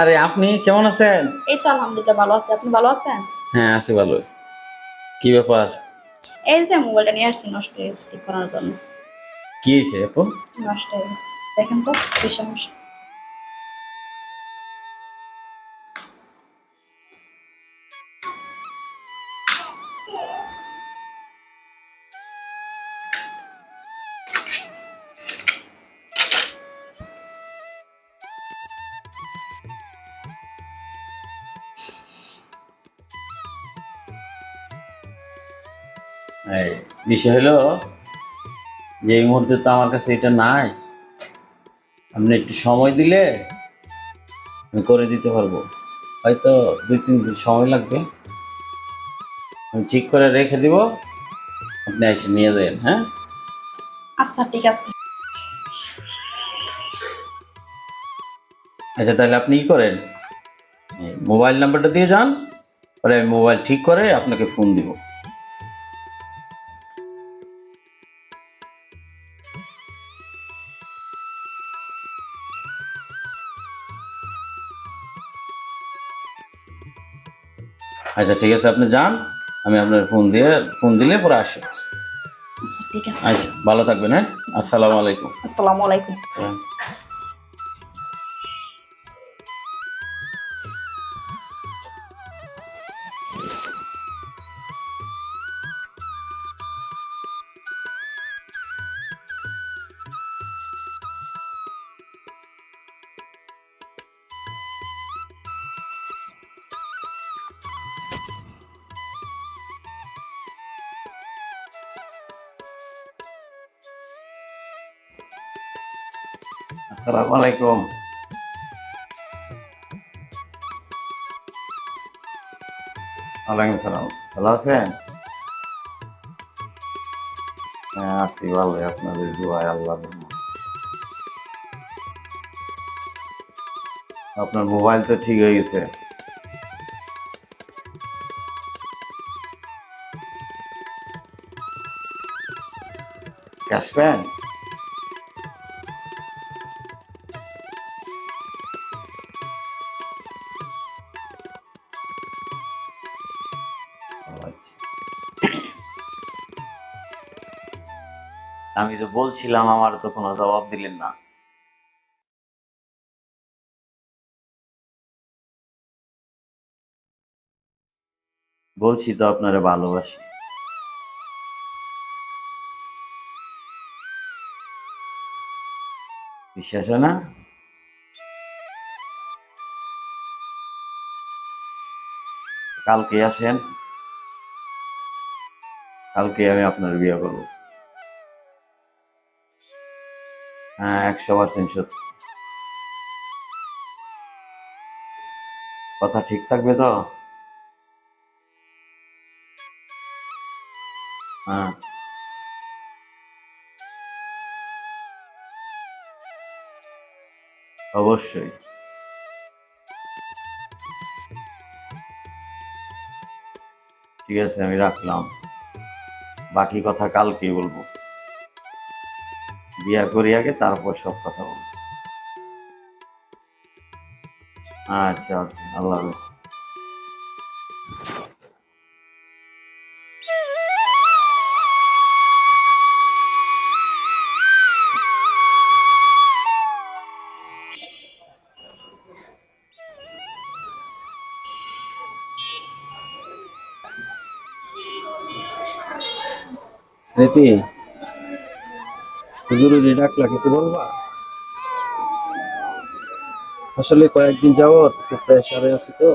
আরে আপনি কেমন আছেন? এই তো আলহামদুলিল্লাহ ভালো আছি। আপনি ভালো আছেন? হ্যাঁ, আছি ভালো। কি ব্যাপার? এই যে মোবাইলটা নিয়ে আসছি নষ্ট হয়ে গেছে ঠিক করার জন্য। কি হয়েছে আপু? নষ্ট হয়ে গেছে। দেখেন তো কি সমস্যা। এই বিষয় হলো যে এই মুহূর্তে তো আমার কাছে এটা নাই। আপনি একটু সময় দিলে আমি করে দিতে পারবো। হয়তো 2-3 দিন সময় লাগবে। আমি ঠিক করে রেখে দিব, আপনি এসে নিয়ে যাবেন। হ্যাঁ, আচ্ছা ঠিক আছে। আচ্ছা তাহলে আপনি কি করেন, এই মোবাইল নাম্বারটা দিয়ে যান, পরে আমি মোবাইল ঠিক করে আপনাকে ফোন দিব। আচ্ছা ঠিক আছে, আপনি যান, আমি আপনার ফোন দিলে পরে আসি। আচ্ছা ঠিক আছে। আচ্ছা, ভালো থাকবেন। হ্যাঁ, আচ্ছা, আসসালামু আলাইকুম। আসসালামু আলাইকুম। আসসালামু আলাইকুম। ওয়ালাইকুম সালাম। ভালো আছেন? হ্যাঁ, আছি ভালো, আপনাদের দোয়ায় আল্লাহ। আপনার মোবাইল তো ঠিক হয়ে গেছে। আসবেন? ও আচ্ছা। আমি যে বলছিলাম, আমার তো কোনো জবাব দিলেন না। বলছি তো আপনারে ভালোবাসি। বিশ্বাস হয় না? কালকে আসেন, কালকে আমি আপনার বিয়ে করবো। হ্যাঁ, 100% সত্যি। কথা ঠিক থাকবে তো? হ্যাঁ, অবশ্যই। ঠিক আছে, আমি রাখলাম। বাকি কথা কালকেই বলবো। বিয়া করি আগে, তারপর সব কথা বলবো। আচ্ছা, ওকে, আল্লাহ হাফেজ। স্মৃতি, জরুরি ডাকলা, কিছু বলবা? আসলে কয়েকদিন যাবৎ খুব প্রেশারে আছি তো,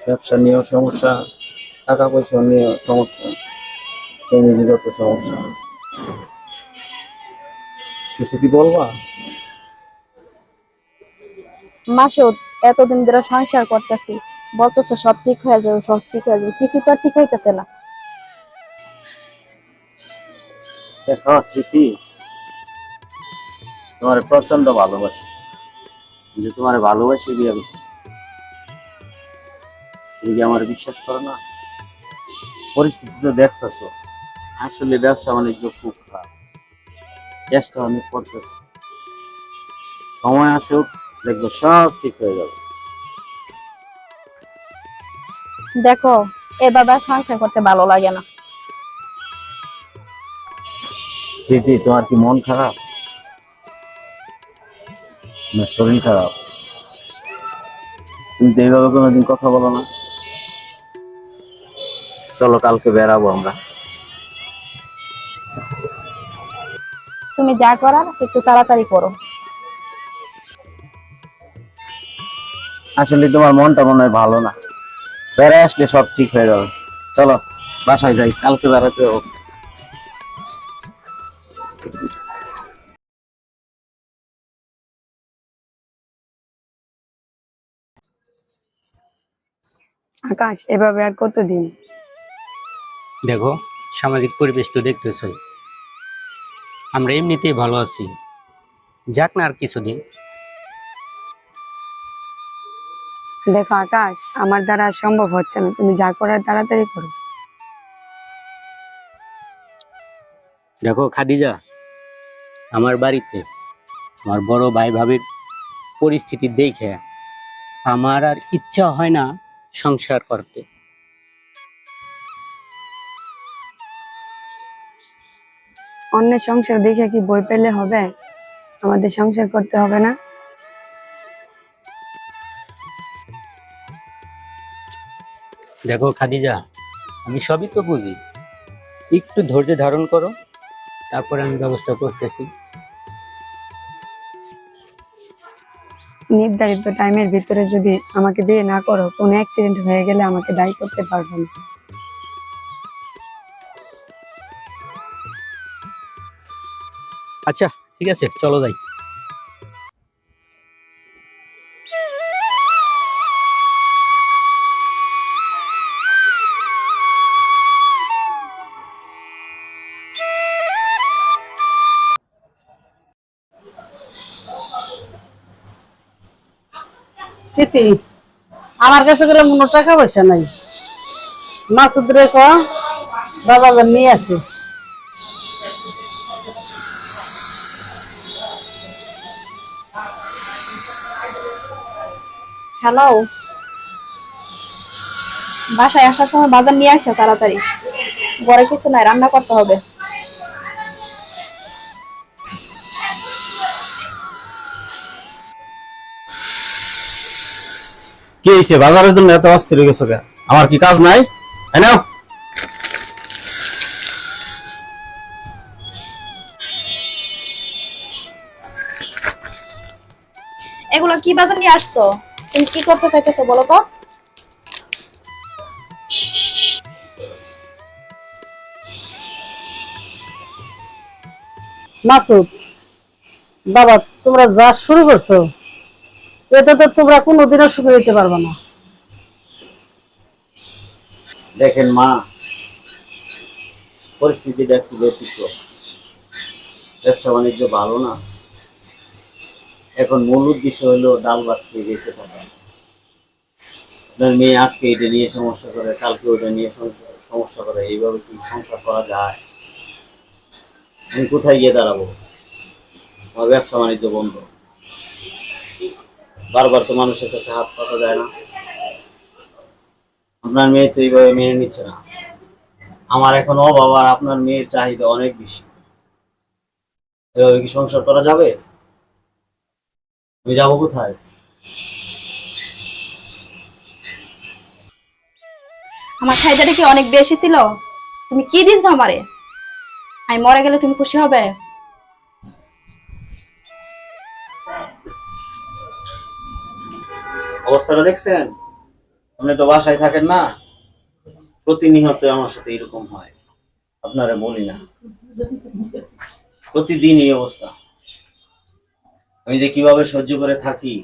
ব্যবসা নিয়েও সমস্যা, টাকা পয়সা নিয়েও সমস্যা, ফ্যামিলিগত সমস্যা। কিছু কি বলবা? মাসেও এতদিন ধরে সংসার করতেছি, বলতেছে সব ঠিক হয়ে যাবে, সব ঠিক হয়ে যাবে, কিছু তো আর ঠিক হইতেছে না। দেখো স্মৃতি, তোমার প্রচন্ড ভালোবাসি, কিন্তু তোমার ভালোবাসি বিয়ে করছি। তুমি কি আমার বিশ্বাস করো না? পরিস্থিতি তো দেখতেছো, আসলে ব্যবসা বাণিজ্য খুব খারাপ। চেষ্টা অনেক করতেছি, সময় আসুক, দেখবো সব ঠিক হয়ে যাবে। দেখো, এভাবে আর সংসার করতে ভালো লাগে না। স্মৃতি, তোমার কি মন খারাপ না শরীর খারাপ? তুমি তো এইভাবে কোনোদিন কথা বলো না। চলো কালকে বেরাবো আমরা। তুমি যা করার একটু তাড়াতাড়ি করো। আসলে তোমার মনটা মনে হয় ভালো না, বেড়ায় আসলে সব ঠিক হয়ে যাবে। চলো বাসায় যাই, কালকে বেড়াতে হবে। আকাশ, এভাবে আর কতদিন? দেখো, সামাজিক পরিবেশ তো দেখতেছই, আমরা এমনিতেই ভালো আছি, যাক না আর কিছুদিন। দেখো আকাশ, আমার দ্বারা আর সম্ভব হচ্ছে না, তুমি যা করার তাড়াতাড়ি করো। দেখো খাদিজা, আমার বাড়িতে আমার বড় ভাই ভাবির পরিস্থিতি দেখে আমার আর ইচ্ছা হয় না সংসার করতে। অন্যের সংসার দেখে কি বই পেলে হবে? আমাদের সংসার করতে হবে না? দেখো খাদিজা, আমি সবই তো বুঝি, একটু ধৈর্য ধারণ করো, তারপরে আমি ব্যবস্থা করতেছি। নির্ধারিত টাইমের ভিতরে যদি আমাকে বিয়ে না করো, কোনো অ্যাক্সিডেন্ট হয়ে গেলে আমাকে দায়ী করতে পারবো না। আচ্ছা ঠিক আছে, চলো যাই। চিঠি আমার কাছে গেলে কোনো টাকা পয়সা নাই। মাসুদ রে ক বাবা নিয়ে আসে। হ্যালো, বাসায় আসার সময় বাজার নিয়ে আসো তাড়াতাড়ি। ঘরে কিছু নাই, রান্না করতে হবে। কি হয়েছে, বাজারের জন্য এত অস্থির হয়ে গেছো কেন? আমার কি কাজ নাই? নাও। এগুলো কি বাজার নিয়ে আসছো? তুমি কি করতে চাইতেছো বলো তো? মাসুদ, বাবা তোমরা যা শুরু করছো এটা তো তোমরা কোনোদিনও সুখে দিতে পারবে না। দেখেন মা, পরিস্থিতিটা একটু ব্যতিক্রম, ব্যবসা বাণিজ্য ভালো না। এখন মূল উদ্দেশ্য হলো ডাল ভাত খেয়ে বেঁচে থাকা। আপনার মেয়ে আজকে এটা নিয়ে সমস্যা করে, কালকে ওটা নিয়ে সমস্যা করে, এইভাবে কি সংসার করা যায়? আমি কোথায় গিয়ে দাঁড়াবো? আমার ব্যবসা বাণিজ্য বন্ধ, বারবার তো মানুষের কাছে হাত পাতা যায় না। আপনার মেয়ে তো এইভাবে মেনে নিচ্ছে না। আমার এখন অভাব, আর আপনার মেয়ের চাহিদা অনেক বেশি। এভাবে কি সংসার করা যাবে? আমি যাবো কোথায়? আমার চাহিদাটা কি অনেক বেশি ছিল? তুমি কি দিছো আমারে? আমি মরে গেলে তুমি খুশি হবে? অবস্থাটা দেখছেন? আপনি তো বাসায় থাকেন না, প্রতিনিয়ত আমার সাথে এরকম হয়। আপনারা বলি না, প্রতিদিন এই অবস্থা। আমি যে কিভাবে সহ্য করে থাকি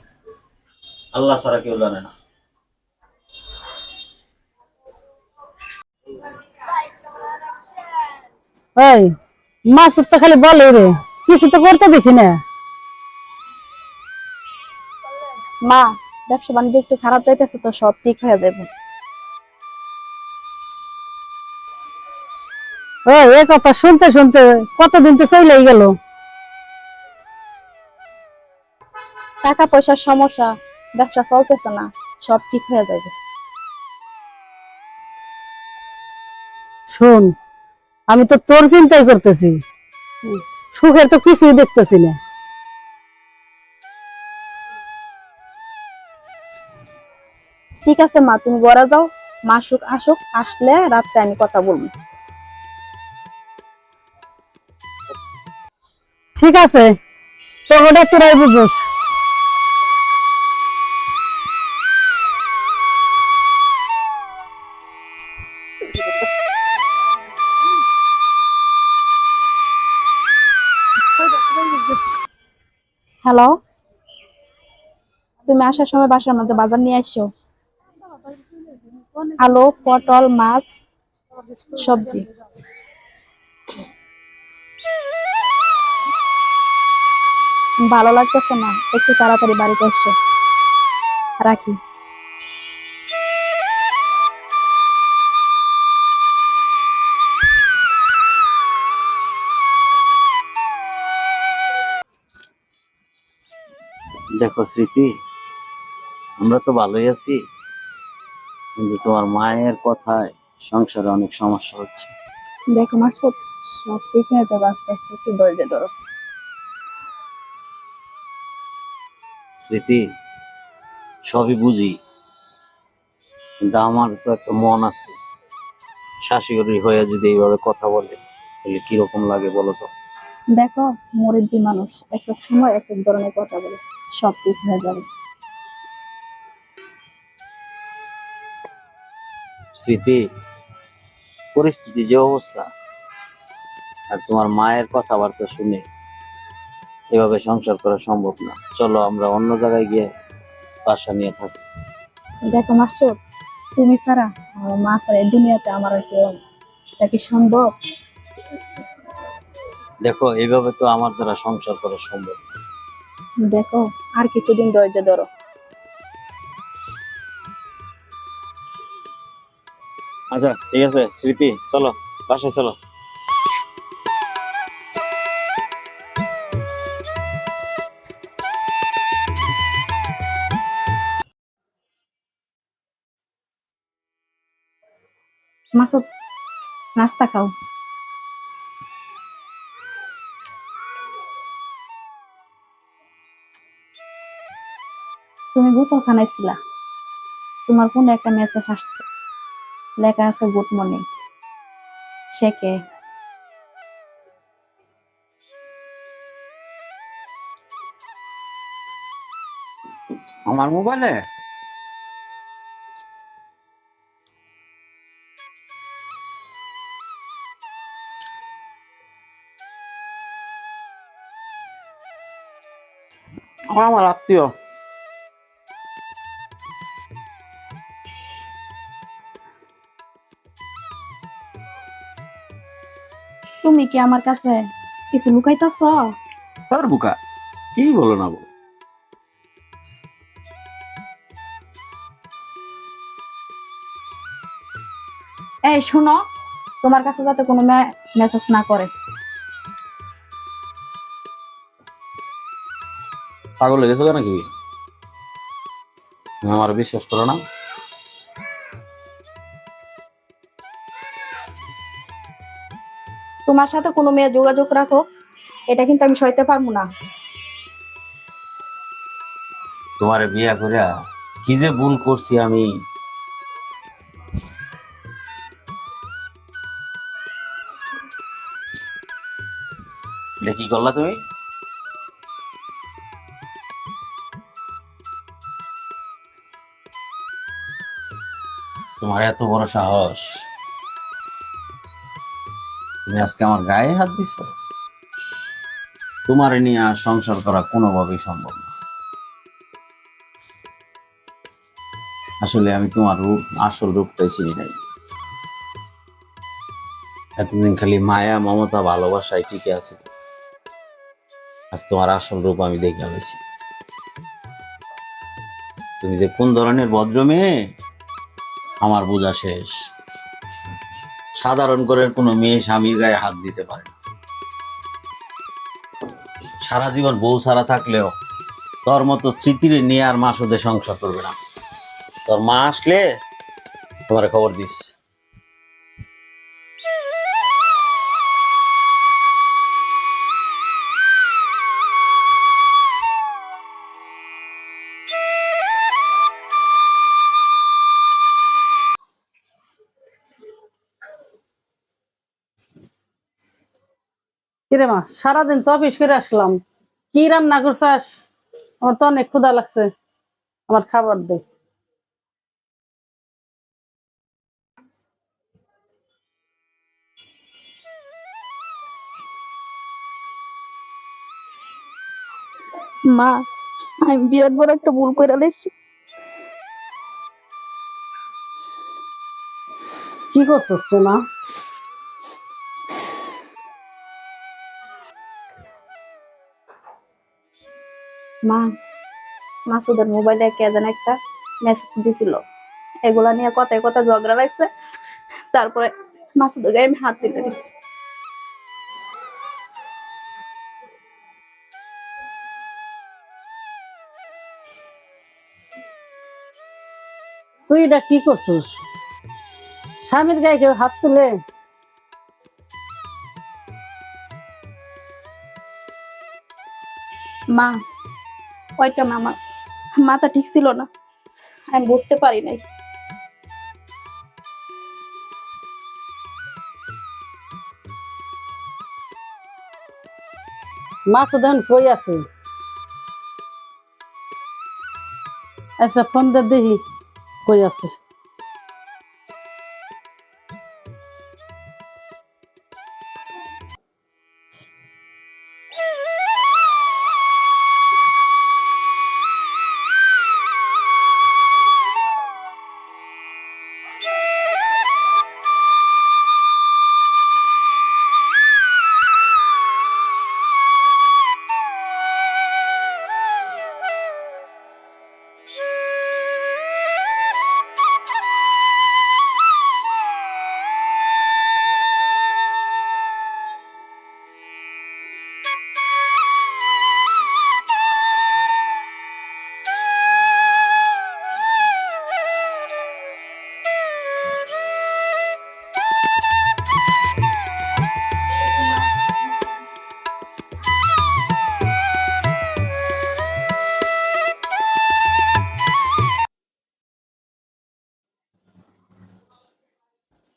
আল্লাহ ছাড়া কেউ জানে না। এই মাসুদ তো খালি বলে রে, কিছু তো করতে দেখি না। মা, ব্যবসা বাণিজ্য একটু খারাপ যাইতেছে তো সব ঠিক হয়ে যাবে। এ কথা শুনতে শুনতে কতদিন তো চলেই গেল। টাকা পয়সার সমস্যা, ব্যবসা চলতেছে না, সব ঠিক হয়ে যাবে। শোন, আমি তো তোর চিন্তাই করতেছি, সুখের তো কিছুই দেখতেছি না। ঠিক আছে মা, তুমি ঘরে যাও, মা আসুক, আসলে রাত্রে আমি কথা বলবো। ঠিক আছে, তোর ওটা তোরাই বুঝোস। হ্যালো, তুমি আসার সময় বাসার মাঝে বাজার নিয়ে আসো। আলু, পটল, মাছ, সবজি। ভালো লাগতেছে না, একটু তাড়াতাড়ি বাড়িতে এসো। রাখি। দেখো স্মৃতি, আমরা তো ভালোই আছি, কিন্তু তোমার মায়ের কথায় সংসারে অনেক সমস্যা হচ্ছে। দেখো মাসুদ, সব ঠিক হয়ে যাবে আস্তে আস্তে, একটু ধৈর্য ধরো। স্মৃতি, সবই বুঝি, কিন্তু আমার তো একটা মন আছে। শাশুড়ি হয়ে যদি এইভাবে কথা বলে তাহলে কিরকম লাগে বলো তো? দেখো, মুরব্বী মানুষ এক এক সময় এক এক ধরনের কথা বলে, সব ঠিক হয়ে যাবে। স্মৃতি, পরিস্থিতি যে অবস্থা, আর তোমার মায়ের কথাবার্তা শুনে এভাবে সংসার করা সম্ভব না। চলো আমরা অন্য জায়গায় গিয়ে বাসা নিয়ে থাকি। দেখো মাসুদ, তুমি ছাড়া আমার মা ছাড়া এই দুনিয়াতে আমার আর কেউ নেই। এটা কি সম্ভব? দেখো, এইভাবে তো আমার দ্বারা সংসার করা সম্ভব না। দেখো, আর কিছুদিন ধৈর্য ধরো। আচ্ছা ঠিক আছে স্মৃতি, চলো বাসায় চলো। মাসুদ, নাস্তা খাও। তুমি গোসলখানায় ছিলা, তোমার ফোনে একটা মেসেজ আসছে, লেখা আছে গুড মর্নিং। সে কে? আমার মোবাইলে আমার আত্মীয়। তুমি কি আমার কাছে কিছু লুকাইতেছ? আর বুকা, কি বলো না বলো। এই শোনো, তোমার কাছে যাতে কোনো মেসেজ না করে। পাগল হয়ে গেছো নাকি? তুমি আমার বিশ্বাস করো না? তোমার সাথে কোনো মেয়ে যোগাযোগ রাখো, এটা কিন্তু আমি সইতে পারবো না। তোমার বিয়া করে কি যে ভুল করছি আমি। এটা কি করলা তুমি? তোমার এত বড় সাহস, তুমি আজকে আমার গায়ে হাত দিছ? তোমার নিয়ে আর সংসার করা কোনোভাবেই সম্ভব না। আসলে আমি তোমার রূপ, আসল রূপটাই চিনি নাই। এতদিন খালি মায়া, মমতা, ভালোবাসায় টিকে আছে। আজ তোমার আসল রূপ আমি দেখে লইছি। তুমি যে কোন ধরনের ভদ্র মেয়ে আমার বোঝা শেষ। সাধারণ করে কোনো মেয়ে স্বামীর গায়ে হাত দিতে পারে না। সারা জীবন বউ ছাড়া থাকলেও তোর মতো স্মৃতিরে নিয়ে আর মাসুদে সংসার করবে না। তোর মা আসলে তোমার খবর দিস। কিরে মা, সারাদিন তো অফিস করে আসলাম, কি রান্না করছাস? আমার তো অনেক ক্ষুধা লাগছে, আমার খাবার দে। মা, আমি বিরাট বড় একটা ভুল করে লাইছি। কি করছস রে মা? মা, মাসুদের মোবাইলে কে যেন একটা মেসেজ দিছিল, এগুলা নিয়ে কথায় কথা ঝগড়া লাগছে। তারপরে মাসুদের গায়ে আমি হাত তুলে দিচ্ছি। তুই এটা কি করছস? স্বামীর গায়ে কেউ হাত তুলে? মা, ওইটা না, আমার মাথা ঠিক ছিল না, আমি বুঝতে পারি নাই। মাসুদ এখন কই আছে? আচ্ছা, ফোন দে দেখি কই আছে।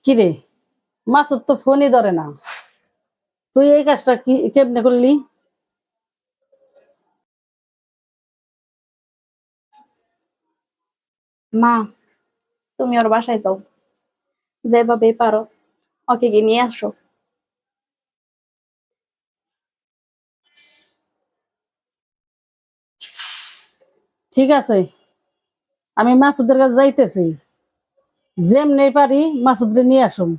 কিরে, মাসুদ তো ফোনই ধরে না, তুই এই কাজটা কি কেমনে করলি? মা, তুমি ওর বাসায় যাও, যেভাবে পারো ওকে গিয়ে নিয়ে আসো। ঠিক আছে, আমি মাসুদের কাছে যাইতেছি, যেমনি পারি মাসুদরে নিয়ে আসুম।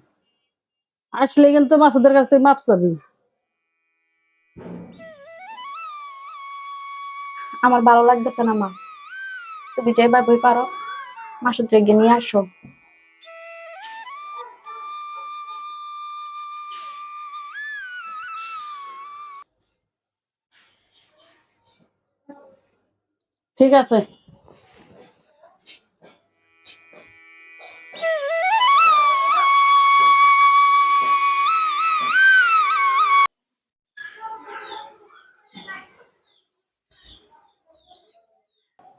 আসলে কিন্তু মাসুদের কাছ থেকে মাপ চাবি। আমার ভালো লাগতেছে না মা, তুমি যেভাবে পারো মাসুদকে গিয়ে নিয়ে আসো। ঠিক আছে।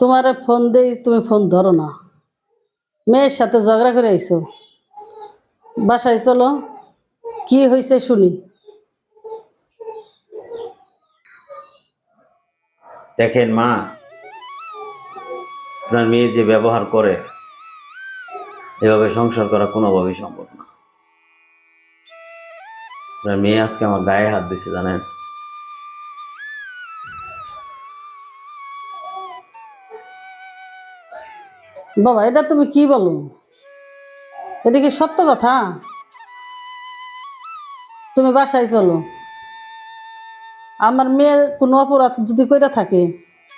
তোমারে ফোন দেই, তুমি ফোন ধরো না। মেয়ের সাথে ঝগড়া করে আইছো, বাসায় চলো, কি হয়েছে শুনি। দেখেন মা, আপনার মেয়ে যে ব্যবহার করে, এভাবে সংসার করা কোনোভাবেই সম্ভব না। আপনার মেয়ে আজকে আমার গায়ে হাত দিছে, জানেন? বাবা, এটা তুমি কি বলো? এটা কি সত্য কথা? তুমি বাসায় চলো, আমার মেয়ের কোনো অপরাধ যদি কইরা থাকে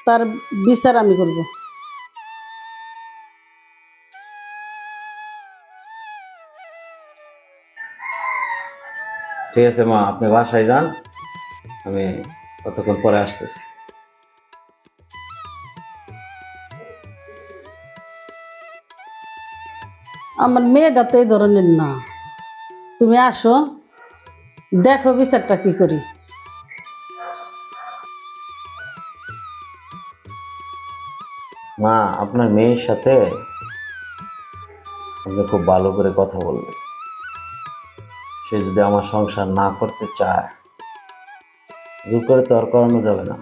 তার বিচার আমি করব। ঠিক আছে মা, আপনি বাসায় যান, আমি কতক্ষণ পরে আসতেছি। আমার মেয়েটা তো এই ধরনের না। তুমি আসো, দেখো বিচারটা কি করি। মা, আপনার মেয়ের সাথে আপনি খুব ভালো করে কথা বলবেন। সে যদি আমার সংসার না করতে চায়, জোর করে তো আর করানো যাবে না,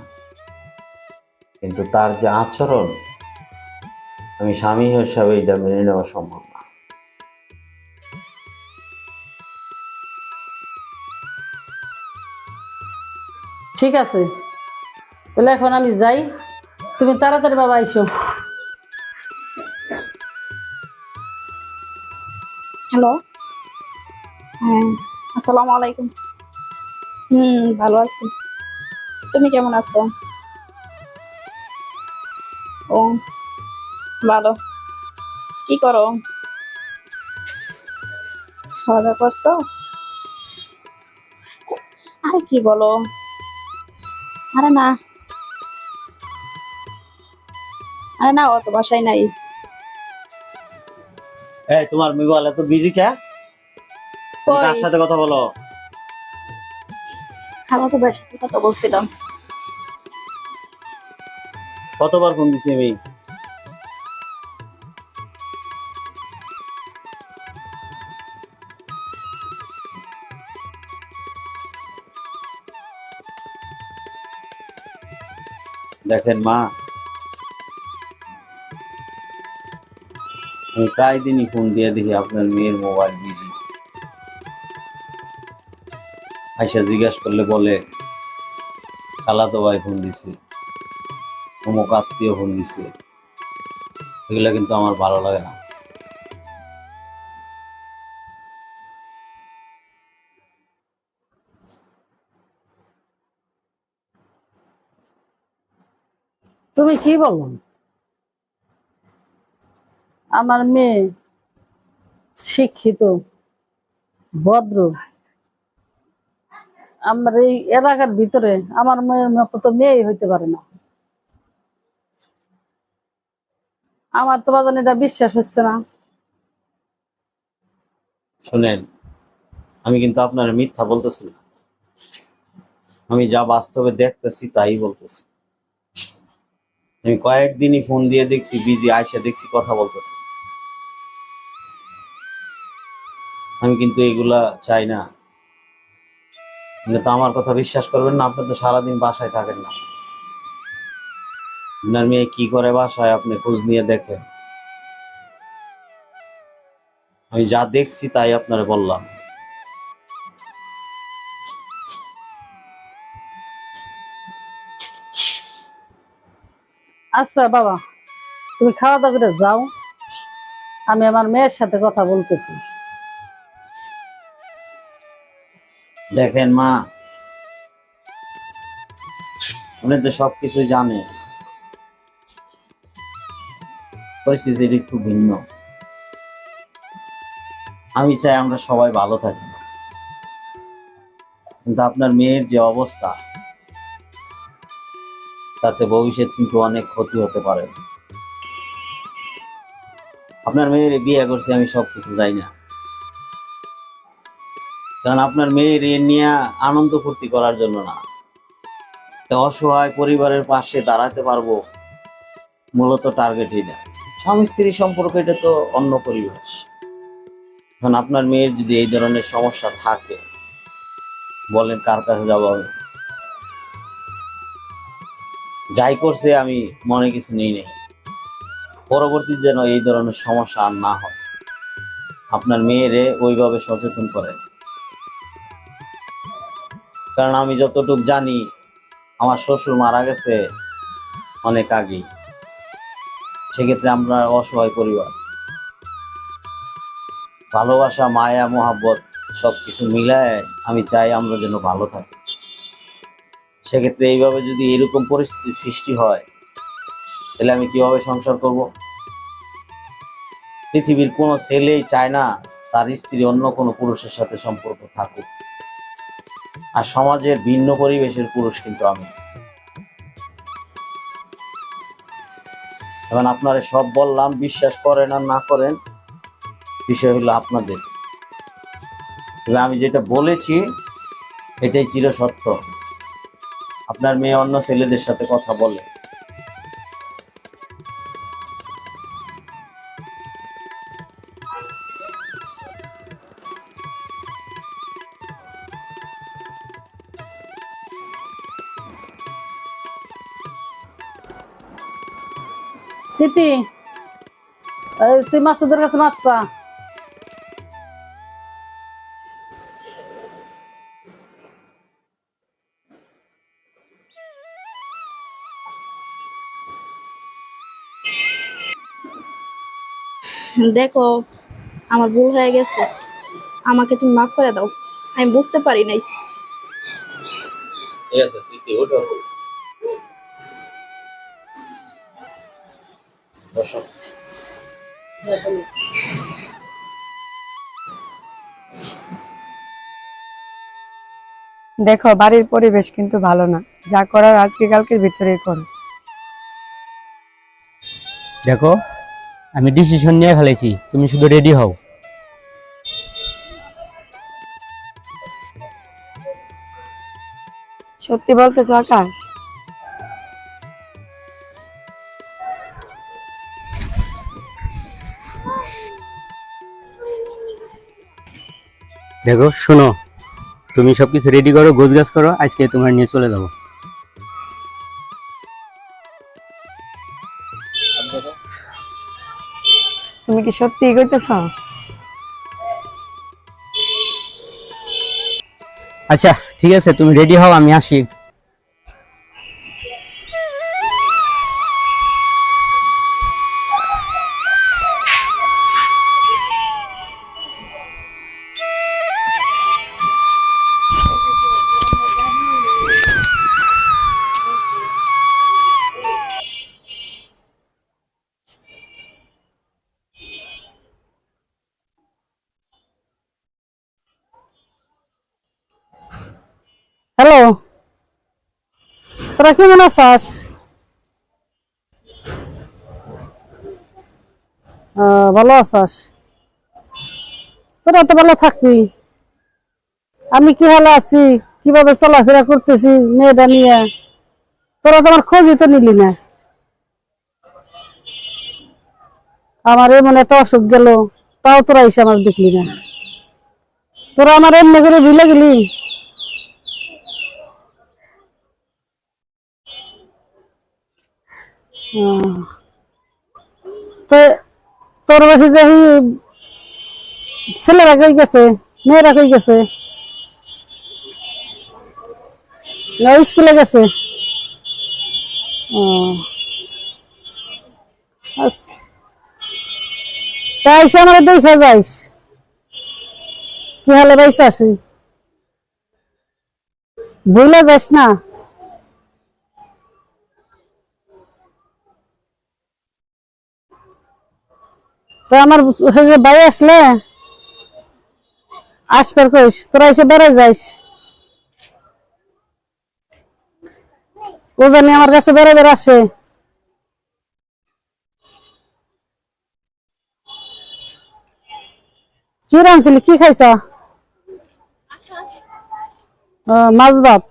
কিন্তু তার যে আচরণ, আমি স্বামী হিসাবে এটা মেনে নেওয়া সম্ভব না। ঠিক আছে, তাহলে এখন আমি যাই, তুমি তাড়াতাড়ি বাবা আইসো। হ্যালো, হ্যাঁ, আসসালামু আলাইকুম। ভালো আছি। তুমি কেমন আছো? ও, ভালো। কি করো? খাওয়া দাওয়া করছো? আরে কি বলো? আরে না, আরে না, অত বাসায় নাই। এই, তোমার মোবাইল এত বিজি কে? তুমি কই, কার সাথে কথা বলো? খালাতো ভাইয়ের সাথে কথা বলছিলাম। কতবার ফোন দিছি আমি? দেখেন মা, আমি প্রায় দিনই ফোন দিয়ে দেখি আপনার মেয়ের মোবাইল বিজি। আয়সা জিজ্ঞেস করলে বলে খালাতো ভাই ফোন দিছে, অমুক আত্মীয় ফোন দিছে। এগুলা কিন্তু আমার ভালো লাগে না। তুমি কি বলো? আমার মেয়ে শিক্ষিত, ভদ্র। আমার এই এলাকার ভিতরে আমার মেয়ের মতো তো মেয়েই হইতে পারে না। আমার তো বাজান এটা বিশ্বাস হচ্ছে না। শুনেন, আমি কিন্তু আপনার মিথ্যা বলতেছি না, আমি যা বাস্তবে দেখতেছি তাই বলতেছি। আমি কয়েকদিনই ফোন দিয়ে দেখছি বিজি, আয়সা দেখছি কথা বলতেছি। আমি কিন্তু এগুলা চাই না। আপনি তো আমার কথা বিশ্বাস করবেন না, আপনি তো সারাদিন বাসায় থাকেন না। আপনার মেয়ে কি করে বাসায় আপনি খোঁজ নিয়ে দেখেন। আমি যা দেখছি তাই আপনারে বললাম। আচ্ছা বাবা, তুমি খাওয়া দাওয়া করে যাও, আমি আমার মেয়ের সাথে কথা বলতেছি। দেখেন মা, উনি তো সবকিছু জানে, পরিস্থিতি একটু ভিন্ন। আমি চাই আমরা সবাই ভালো থাকি, কিন্তু আপনার মেয়ের যে অবস্থা, তাতে ভবিষ্যৎ কিন্তু অনেক ক্ষতি হতে পারে। আপনার মেয়ের বিয়ে করছে আমি সবকিছু যাই না, কারণ আপনার মেয়ের এ নিয়ে আনন্দ ফুর্তি করার জন্য না, একটা অসহায় পরিবারের পাশে দাঁড়াতে পারবো, মূলত টার্গেট এটা। স্বামী স্ত্রী সম্পর্ক এটা তো অন্য পরিবেশ। এখন আপনার মেয়ের যদি এই ধরনের সমস্যা থাকে, বলেন কার কাছে যাবো আমি? যাই করছে আমি মনে কিছু নেই নেই, পরবর্তী যেন এই ধরনের সমস্যা আর না হয়। আপনার মেয়েরে ওইভাবে সচেতন করেন, কারণ আমি যতটুকু জানি আমার শ্বশুর মারা গেছে অনেক আগেই। সেক্ষেত্রে আমরা অসহায় পরিবার, ভালোবাসা, মায়া, মোহাব্বত সবকিছু মিলায় আমি চাই আমরা যেন ভালো থাকি। সেক্ষেত্রে এইভাবে যদি এরকম পরিস্থিতি সৃষ্টি হয়, তাহলে আমি কিভাবে সংসার করব? পৃথিবীর কোনো ছেলেই চায় না তার স্ত্রী অন্য কোনো পুরুষের সাথে সম্পর্ক থাকুক। আর সমাজের ভিন্ন পরিবেশের পুরুষ কিন্তু আমি। এখন আপনারা সব বললাম, বিশ্বাস করেন আর না করেন বিষয় হলো আপনাদের। তবে আমি যেটা বলেছি এটাই চিরসত্য। আপনার মেয়ে অন্য ছেলেদের সাথে কথা বলে। স্মৃতি, তুই মাসুদের কাছে মাপ চা। দেখো, আমার ভুল হয়ে গেছে, আমাকে তুমি মাফ করে দাও। আমি বুঝতে পারি নাই। ঠিক আছে স্মৃতি, ওঠো, বসো। দেখো, বাড়ির পরিবেশ কিন্তু ভালো না, যা করার আজকে কালকের ভিতরেই করো। দেখো, আমি ডিসিশন নিয়ে ফেলেছি, তুমি শুধু রেডি হও। সত্যি বলতেছো আকাশ? দেখো শোনো, তুমি সবকিছু রেডি করো, গোছগাছ করো, আজকে তোমার নিয়ে চলে যাবো। তুমি কি সত্যি কইতেছো? আচ্ছা ঠিক আছে, তুমি রেডি হও, আমি আসি। হ্যালো, তোরা কেমন আছিস? ভালো আছিস? তোরা তো ভালো থাকবি। আমি কি হালে আছি, কিভাবে চলাফেরা করতেছি মেয়েটা নিয়ে, তোরা তো আমার খোঁজই তো নিলি না। আমার এমন একটা অসুখ গেল, তাও তোরা এসে আমার দেখলি না। তোরা আমার এমনি করে ভুলে গেলি। তো তোর বাকি যে ছেলেরা কই গেছে, মেয়েরা কই গেছে? স্কুলে গেছে। ও আচ্ছা, তাই এসে আমার দেখে যাইস কি হালে বাইসে আসি, ভুলে যাস না। তো আমার বাড়ি আসলে আসবার কইস, তোরা এসে বেড়ে যাইস। ও জানি আমার কাছে বেড়ে বেড়ে আসে। কি রাঁধছিলি, কি খাইছ? মাছ ভাত,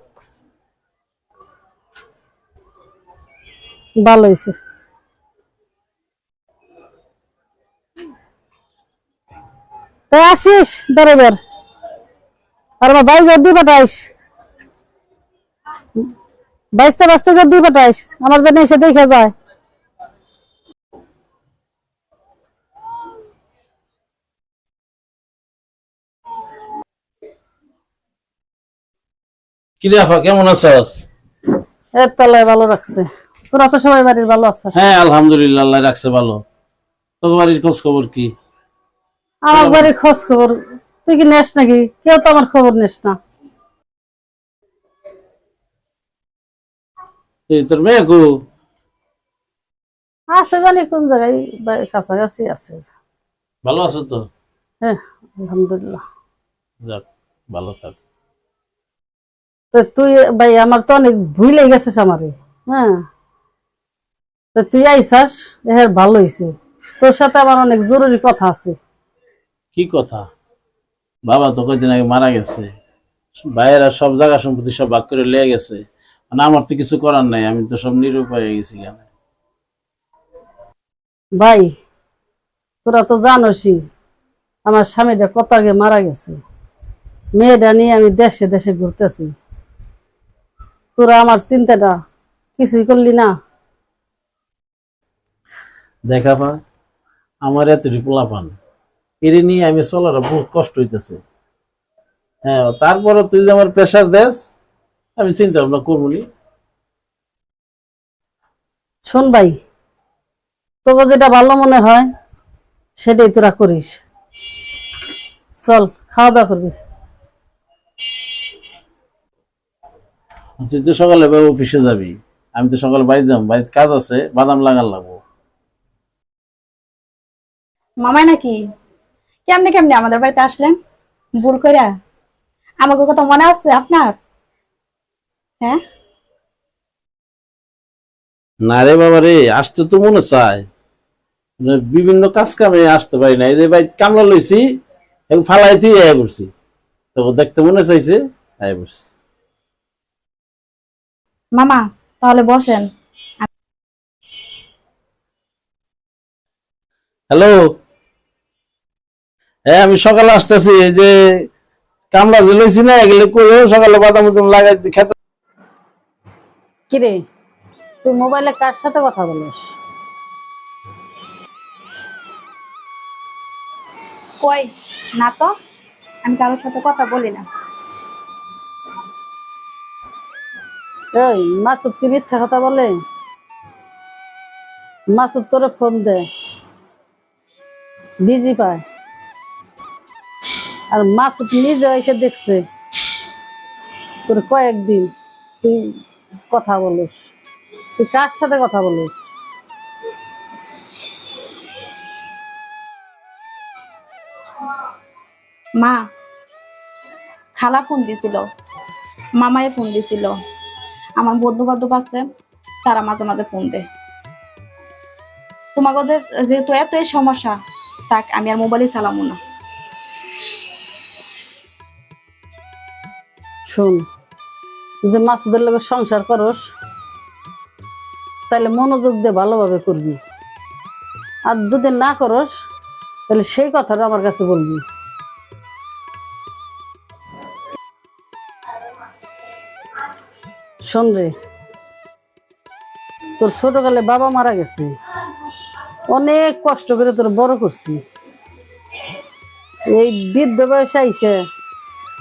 ভালো হয়েছে। তাই আসিস বেড়ে বের, আর আমার বাইক দিয়ে পাঠাইস, বাইসতে বাঁচতে দিয়ে পাঠাইস, আমার জন্য এসে দেখে যায়। কি রে আপা, কেমন আছস? এর তলায় ভালো রাখছে। তোরা তো সবাই বাড়ির ভালো আছিস? হ্যাঁ আলহামদুলিল্লাহ, আল্লাহ রাখছে ভালো। তোর বাড়ির খোঁজ খবর কি? আমার বাড়ির খোঁজ খবর তুই কি নেস নাকি? কেউ তো আমার খবর নেস না। এই তোর মেয়ে কো? আছে জানি কোন জায়গায়, কাছাকাছি আছে। ভালো আছো তো? হ্যাঁ আলহামদুলিল্লাহ। যাক, ভালো থাক। তো তুই ভাই, আমার তো অনেক ভুলে গেছিস আমারে। হ্যাঁ, তো তুই আইসাস, ভালো হয়েছে। তোর সাথে আমার অনেক জরুরি কথা আছে। কি কথা? বাবা তো কয়দিন আগে মারা গেছে, ভাইয়েরা সব জায়গা সম্পত্তি সব ভাগ করে লিয়ে গেছে। মানে আমার তো কিছু করার নাই, আমি তো সব নিরুপায় হয়ে গেছি কেন। ভাই তোরা তো জানোসই আমার স্বামীটা কত আগে মারা গেছে, মেয়েটা নিয়ে আমি দেশে দেশে ঘুরতেছি। তোরা আমার চিন্তাটা কিছুই করলি না। দেখা পা, আমার এত রিপোলা পান, এর নিয়ে আমি চলার বহুত কষ্ট হইতেছে। হ্যাঁ, তারপরে তুই যে আমার প্রেশার দেস, আমি চিন্তা ভাবনা করবো নি। শোন ভাই, তোকে যেটা ভালো মনে হয় সেটাই তোরা করিস। চল খাওয়া দাওয়া করবি। তুই তো সকালে অফিসে যাবি, আমি তো সকালে বাড়ি যাবো, বাড়িতে কাজ আছে, বাদাম লাগার লাগবো। মামাই নাকি? কেমনে কেমনে আমাদের বাড়িতে আসলেন ভুল কইরা? আমাকে কথা মনে আছে আপনার? হ্যাঁ, না রে বাবা রে, আসতে তো মনে চায়, মানে বিভিন্ন কাজ কামে আসতে পারি না। এই যে ভাই কামলা লইছি, ফালাই তুই আয়া করছি, তো দেখতে মনে চাইছে, আয়া করছি। মামা তাহলে বসেন। হ্যালো, হ্যাঁ আমি সকালে আসতেছি। এই যে কামলা যে লইছি না, এগুলো করে সকালে বাদাম লাগাই খেতে। কিরে, তুই মোবাইলে কার সাথে কথা বলিস? কই না তো, আমি কারোর সাথে কথা বলি না। এই মাসুদ কি মিথ্যা কথা বলে? মাসুদ তোরে ফোন দে, বিজি পায়। আর মাসুদ নিজে এসে দেখছে তোর কয়েকদিন তুই কথা বলিস। তুই কার সাথে কথা বলিস? মা, খালা ফোন দিছিল, মামায় ফোন দিছিল, আমার বন্ধু বান্ধব আছে তারা মাঝে মাঝে ফোন দেয়। তোমাকে যেহেতু এতই সমস্যা, তাক আমি আর মোবাইলই চালামো না। শোন, যদি মাসুদের লোকের সংসার করস তাহলে মনোযোগ দিয়ে ভালোভাবে করবি, আর যদি না করস তাহলে সেই কথাটা আমার কাছে বলবি। শোন রে, তোর ছোটকালে বাবা মারা গেছে, অনেক কষ্ট করে তোর বড় করছি। এই বৃদ্ধ বয়সে আইসে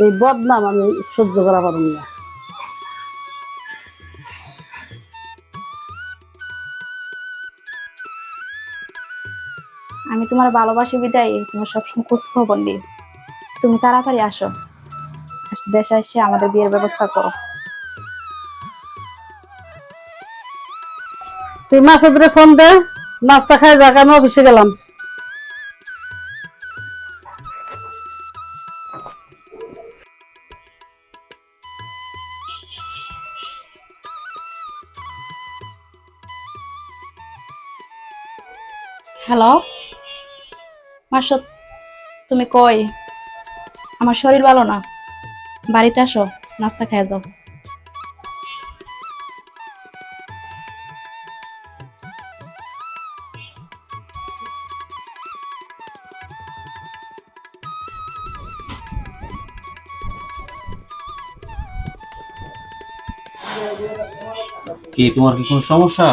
এই বদনাম আমি সহ্য করা পারব না। আমি তোমার ভালোবাসি বিদায় তোমার সবসময় খোঁজ খবর নিই। তুমি তাড়াতাড়ি আসো, দেশে এসে আমাদের বিয়ের ব্যবস্থা করো। তুই মাসুদরে ফোন দে, নাস্তা খাই যাক, আমি অফিসে গেলাম। হ্যালো মাসুদ, তুমি কই? আমার শরীর ভালো না, বাড়িতে আসো, নাস্তা খেয়ে যাও। কি তোমার কি কোনো সমস্যা?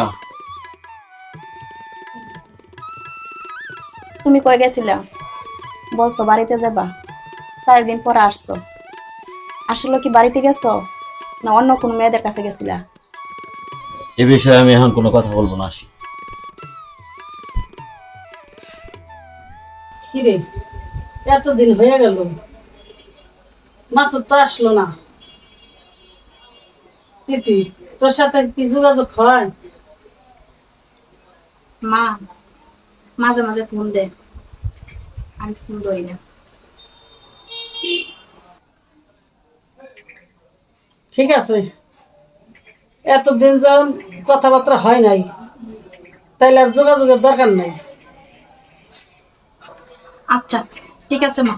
তুমি কই গেছিলা? বলছো বাড়িতে যাবা, 4 দিন পরে আসছো। আসলে কি বাড়িতে গেছো না অন্য কোনো মেয়েদের কাছে গেছিলা? এ বিষয়ে আমি এখন কোনো কথা বলবো না, আসি। কিরে, এতদিন হয়ে গেল মাসুদ তো আসলো না। চিঠি তোর সাথে কি যোগাযোগ হয়? মা মাঝে মাঝে ফোন দে, আমি ফোন ধরি না। ঠিক আছে, এতদিন যখন কথাবার্তা হয় নাই তাইলে আর যোগাযোগের দরকার নাই। আচ্ছা ঠিক আছে মা।